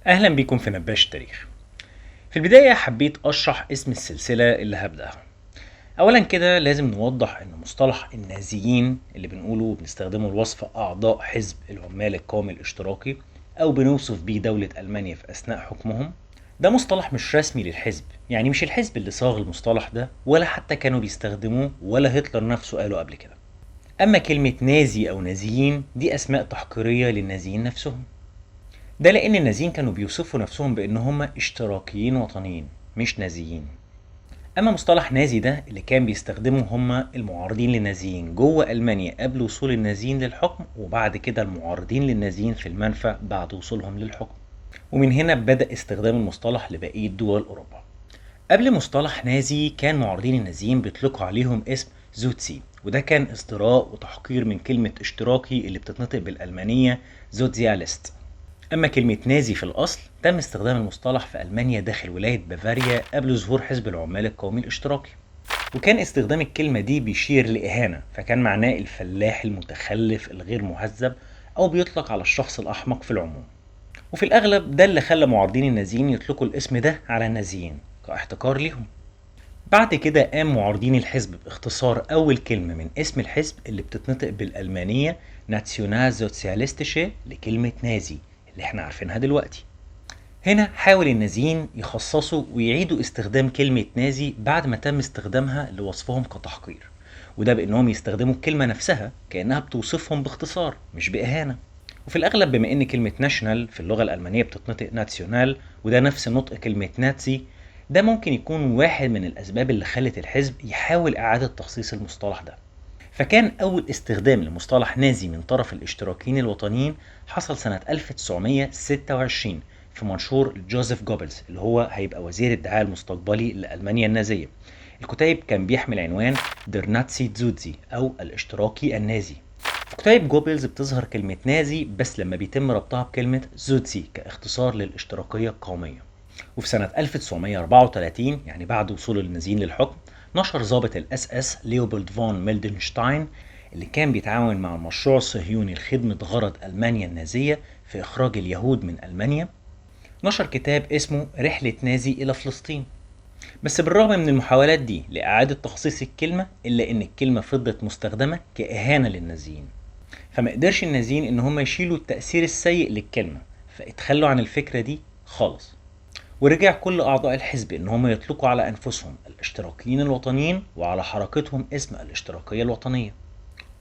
أهلا بيكم في نباش التاريخ. في البداية حبيت أشرح اسم السلسلة اللي هبدأها. أولا كده لازم نوضح إن مصطلح النازيين اللي بنقوله بنستخدمه لوصف أعضاء حزب العمال القومي الاشتراكي أو بنوصف بيه دولة ألمانيا في أثناء حكمهم. ده مصطلح مش رسمي للحزب، يعني مش الحزب اللي صاغ المصطلح ده ولا حتى كانوا بيستخدموه ولا هتلر نفسه قاله قبل كده. أما كلمة نازي أو نازيين دي أسماء تحقيرية للنازيين نفسهم. ده لأن النازيين كانوا بيوصفوا نفسهم بأن هم اشتراكيين وطنيين مش نازيين. أما مصطلح نازي ده اللي كان بيستخدمه هم المعارضين للنازيين جوه ألمانيا قبل وصول النازيين للحكم، وبعد كده المعارضين للنازيين في المنفى بعد وصولهم للحكم. ومن هنا بدأ استخدام المصطلح لبقية دول أوروبا. قبل مصطلح نازي كان معارضين النازيين بيطلقوا عليهم اسم زوتسي، وده كان ازدراء وتحقير من كلمة اشتراكي اللي بتتنطق بالألمانية زوتزياليست. أما كلمة نازي في الأصل تم استخدام المصطلح في ألمانيا داخل ولاية بافاريا قبل ظهور حزب العمال القومي الاشتراكي، وكان استخدام الكلمة دي بيشير لإهانة، فكان معناه الفلاح المتخلف الغير مهذب أو بيطلق على الشخص الأحمق في العموم. وفي الأغلب ده اللي خلى معارضين النازيين يطلقوا الاسم ده على النازيين كاحتقار ليهم. بعد كده قام معارضين الحزب باختصار أول كلمة من اسم الحزب اللي بتتنطق بالألمانية ناتسيونال سوسياليستيشي لكلمة نازي اللي احنا عارفينها دلوقتي. هنا حاول النازيين يخصصوا ويعيدوا استخدام كلمة نازي بعد ما تم استخدامها لوصفهم كتحقير، وده بأنهم يستخدموا الكلمة نفسها كأنها بتوصفهم باختصار مش بإهانة. وفي الأغلب بما أن كلمة ناشونال في اللغة الألمانية بتتنطق ناتسيونال وده نفس نطق كلمة ناتسي، ده ممكن يكون واحد من الأسباب اللي خلت الحزب يحاول إعادة تخصيص المصطلح ده. فكان أول استخدام لمصطلح نازي من طرف الاشتراكيين الوطنيين حصل سنة 1926 في منشور جوزيف جوبلز اللي هو هيبقى وزير الدعاية المستقبلي لألمانيا النازية. الكتيب كان بيحمل عنوان در ناتسي زوتزي أو الاشتراكي النازي. في كتيب جوبلز بتظهر كلمة نازي بس لما بيتم ربطها بكلمة زوتسي كاختصار للاشتراكية القومية. وفي سنة 1934 يعني بعد وصول النازيين للحكم نشر ضابط الاس اس ليوبولد فون ميلدنشتاين اللي كان بيتعاون مع المشروع الصهيوني لخدمة غرض ألمانيا النازية في إخراج اليهود من ألمانيا، نشر كتاب اسمه رحلة نازي إلى فلسطين. بس بالرغم من المحاولات دي لإعادة تخصيص الكلمة إلا إن الكلمة فضلت مستخدمة كإهانة للنازيين، فما قدرش النازيين إن هم يشيلوا التأثير السيء للكلمة، فاتخلوا عن الفكرة دي خالص. ورجع كل أعضاء الحزب إن هم يطلقوا على أنفسهم الاشتراكيين الوطنيين وعلى حركتهم اسم الاشتراكية الوطنية.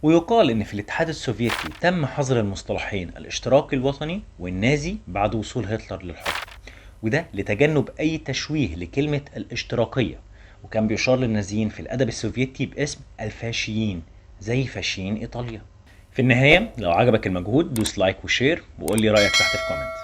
ويقال إن في الاتحاد السوفيتي تم حظر المصطلحين الاشتراكي الوطني والنازي بعد وصول هتلر للحكم، وده لتجنب أي تشويه لكلمة الاشتراكية، وكان بيشار للنازيين في الأدب السوفيتي باسم الفاشيين زي فاشيين إيطاليا. في النهاية لو عجبك المجهود دوس لايك وشير وقول لي رأيك تحت في كومنت.